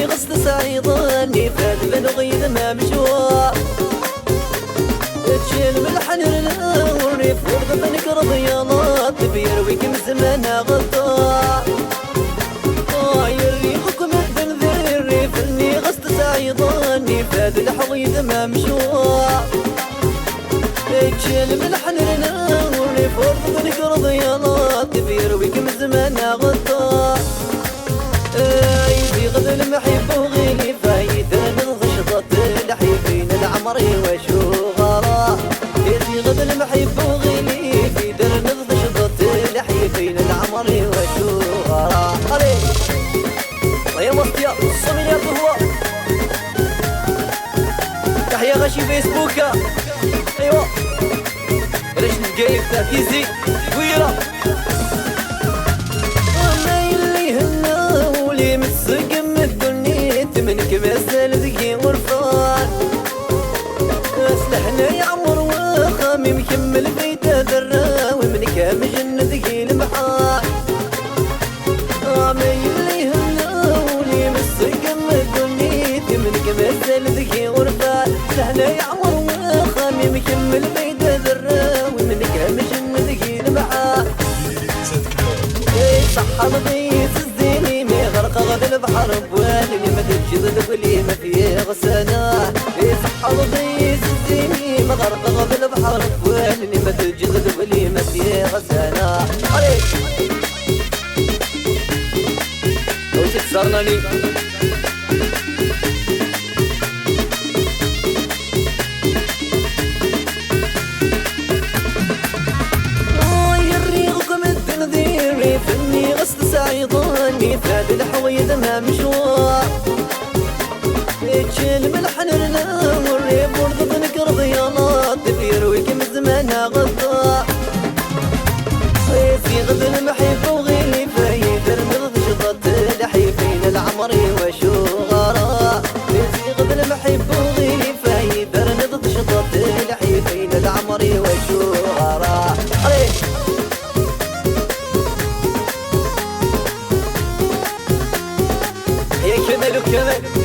يري غصت سعيضاني فات بنغيد ما مشوار تشيل من الحنر وريف ورغبنك رضيانات بيرويك من زمان غطاء يريقكم الذنذر الريف اني غصت سعيضاني فات الحضيض ما مشوار تشيل من الحنر وريف ورغبنك رضيانات بيرويك من زمان غطاء في غد المحب وغيلي فايدة من غشطة الحيفين العمري وشغرا في غد المحب وغيلي في درن غشطة الحيفين العمري وشغرا علي ويا مصطيا الصميل يا هو تحيا غشي فيسبوكا ايوا ريش نتقايف تركيزي كويرة مسقم الدنيا منك مسال ذكي ورفان اسلحنا يا عمر وخامي مكمل بيت ذرا ومنك مجن ذكي المحال عمايل لي هناولي مسقم الدنيا منك مسال ذكي ورفان اسلحنا يا عمر وخامي مكمل بيت ذرا ومنك مجن ذكي المحال صح بغيت غرق غد البحر بوالي ما تجذب ولي ما فيه غسانة صح رضيت الزيني ما غرق غد البحر بوالي ما تجذب ولي ما فيه غسانة عليك لو تكسرني سعيضاني فاد الحويد ما مشوار تشيل من الحنرنا والريب ورضبنك رضيانات بيرويك من زمانها غطاء في غد المحب وغيلي فايدر مرض شطط الحيفين العمري وشغرا في غد المحب وغيلي فايدر مرض شطط الحيفين العمري وشغرا كمل وكمل